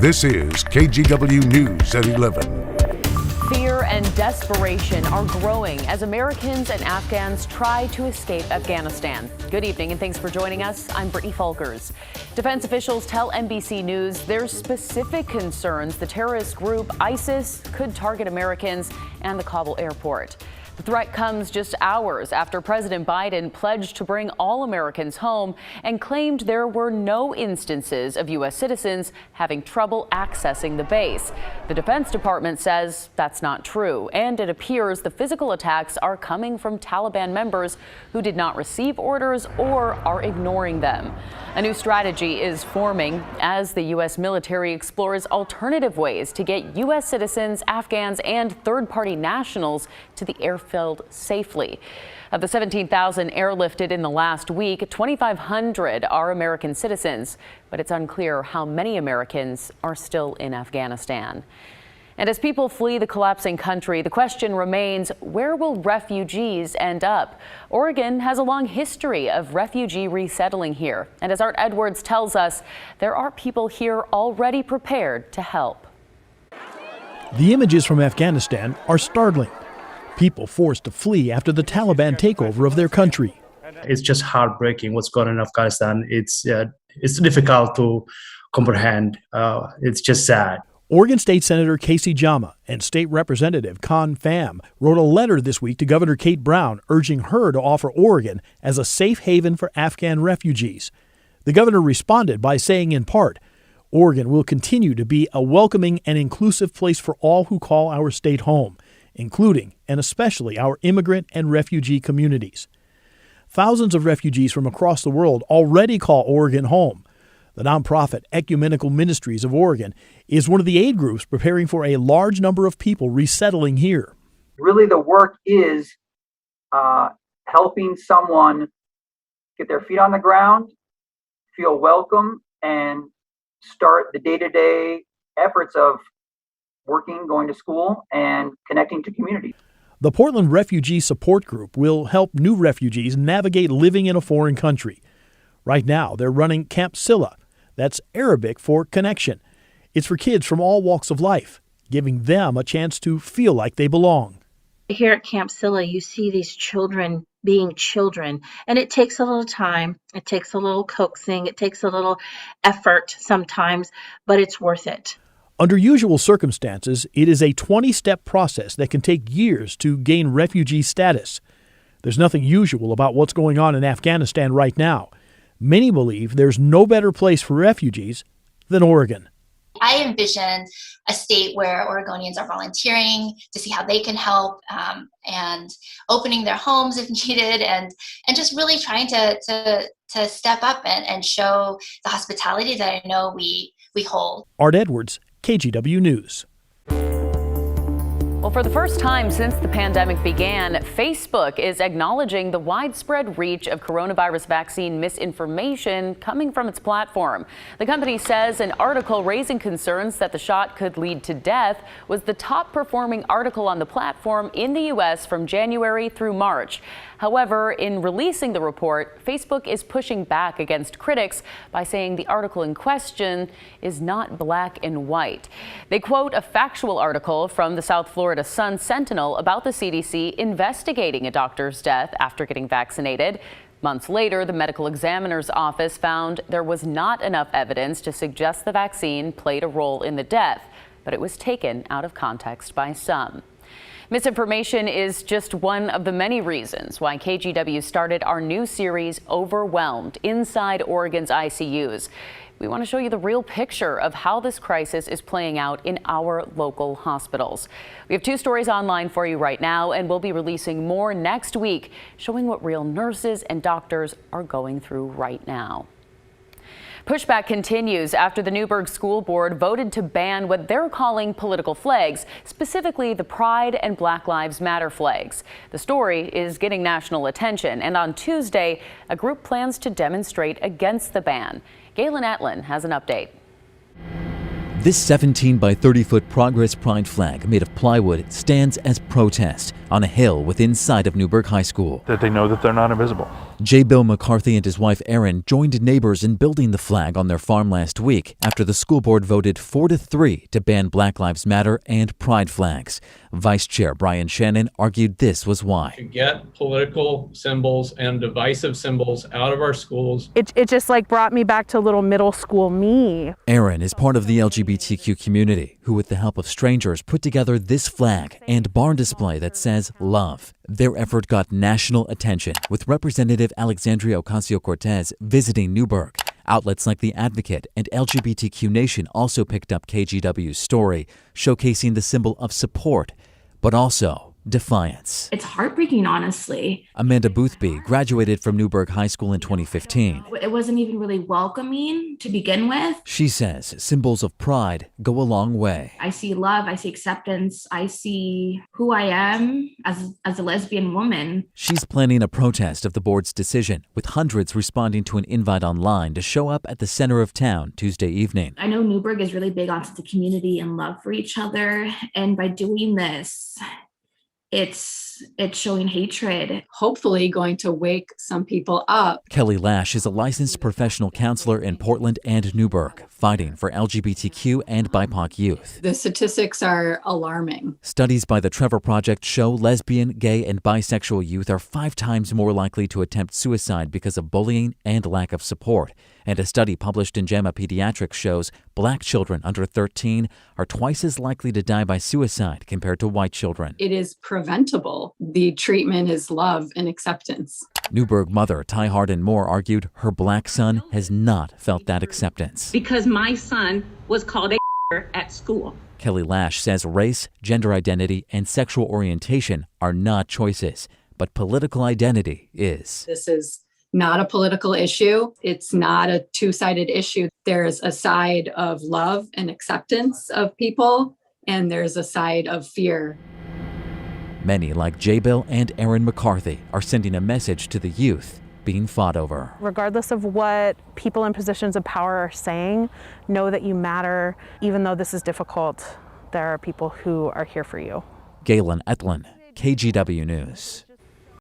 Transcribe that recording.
This is KGW News at 11. Fear and desperation are growing as Americans and Afghans try to escape Afghanistan. Good evening and thanks for joining us. I'm Brittany Falkers. Defense officials tell NBC News there's specific concerns the terrorist group ISIS could target Americans and the Kabul airport. The threat comes just hours after President Biden pledged to bring all Americans home and claimed there were no instances of U.S. citizens having trouble accessing the base. The Defense Department says that's not true, and it appears the physical attacks are coming from Taliban members who did not receive orders or are ignoring them. A new strategy is forming as the U.S. military explores alternative ways to get U.S. citizens, Afghans, and third-party nationals to the airfield safely. Of the 17,000 airlifted in the last week, 2,500 are American citizens, but it's unclear how many Americans are still in Afghanistan. And as people flee the collapsing country, the question remains, where will refugees end up? Oregon has a long history of refugee resettling here. And as Art Edwards tells us, there are people here already prepared to help. The images from Afghanistan are startling. People forced to flee after the Taliban takeover of their country. It's just heartbreaking what's going on in Afghanistan. It's difficult to comprehend. It's just sad. Oregon State Senator Casey Jama and State Representative Con Pham wrote a letter this week to Governor Kate Brown urging her to offer Oregon as a safe haven for Afghan refugees. The governor responded by saying in part, Oregon will continue to be a welcoming and inclusive place for all who call our state home, including and especially our immigrant and refugee communities. Thousands of refugees from across the world already call Oregon home. The nonprofit Ecumenical Ministries of Oregon is one of the aid groups preparing for a large number of people resettling here. Really, the work is helping someone get their feet on the ground, feel welcome, and start the day-to-day efforts of working, going to school, and connecting to community. The Portland Refugee Support Group will help new refugees navigate living in a foreign country. Right now, they're running Camp Silla. That's Arabic for connection. It's for kids from all walks of life, giving them a chance to feel like they belong. Here at Camp Silla, you see these children being children, and it takes a little time. It takes a little coaxing. It takes a little effort sometimes, but it's worth it. Under usual circumstances, it is a 20-step process that can take years to gain refugee status. There's nothing usual about what's going on in Afghanistan right now. Many believe there's no better place for refugees than Oregon. I envision a state where Oregonians are volunteering to see how they can help and opening their homes if needed and just really trying to step up and show the hospitality that I know we hold. Art Edwards, KGW News. Well, for the first time since the pandemic began, Facebook is acknowledging the widespread reach of coronavirus vaccine misinformation coming from its platform. The company says an article raising concerns that the shot could lead to death was the top performing article on the platform in the U.S. from January through March. However, in releasing the report, Facebook is pushing back against critics by saying the article in question is not black and white. They quote a factual article from the South Florida Sun-Sentinel about the CDC investigating a doctor's death after getting vaccinated. Months later, the medical examiner's office found there was not enough evidence to suggest the vaccine played a role in the death, but it was taken out of context by some. Misinformation is just one of the many reasons why KGW started our new series, Overwhelmed, Inside Oregon's ICUs. We want to show you the real picture of how this crisis is playing out in our local hospitals. We have 2 stories online for you right now, and we'll be releasing more next week, showing what real nurses and doctors are going through right now. Pushback continues after the Newburgh School Board voted to ban what they're calling political flags, specifically the Pride and Black Lives Matter flags. The story is getting national attention, and on Tuesday, a group plans to demonstrate against the ban. Galen Etlin has an update. This 17 by 30-foot Progress Pride flag made of plywood stands as protest on a hill within sight of Newburgh High School. That they know that they're not invisible. J. Bill McCarthy and his wife Erin joined neighbors in building the flag on their farm last week after the school board voted 4-3 to ban Black Lives Matter and Pride flags. Vice Chair Brian Shannon argued this was why. To get political symbols and divisive symbols out of our schools. It just brought me back to little middle school me. Erin is part of the LGBTQ community who, with the help of strangers, put together this flag and barn display that says love. Their effort got national attention, with Representative Alexandria Ocasio-Cortez visiting Newburgh. Outlets like The Advocate and LGBTQ Nation also picked up KGW's story, showcasing the symbol of support, but also defiance. It's heartbreaking, honestly. Amanda Boothby graduated from Newburgh High School in 2015. It wasn't even really welcoming to begin with. She says symbols of pride go a long way. I see love, I see acceptance, I see who I am as a lesbian woman. She's planning a protest of the board's decision, with hundreds responding to an invite online to show up at the center of town Tuesday evening. I know Newburgh is really big on the community and love for each other, and by doing this, it's showing hatred. Hopefully going to wake some people up. Kelly Lash is a licensed professional counselor in Portland and Newburgh, fighting for LGBTQ and BIPOC youth. The statistics are alarming. Studies by the Trevor Project show lesbian, gay, and bisexual youth are 5 times more likely to attempt suicide because of bullying and lack of support. And a study published in JAMA Pediatrics shows Black children under 13 are twice as likely to die by suicide compared to white children. It is preventable. The treatment is love and acceptance. Newburgh mother Ty Hardin Moore argued her Black son has not felt that acceptance. Because my son was called a at school. Kelly Lash says race, gender identity, and sexual orientation are not choices, but political identity is. This is not a political issue. It's not a two-sided issue. There's a side of love and acceptance of people, and there's a side of fear. Many, like J. Bill and Erin McCarthy, are sending a message to the youth being fought over. Regardless of what people in positions of power are saying, know that you matter. Even though this is difficult, there are people who are here for you. Galen Etlin, KGW News.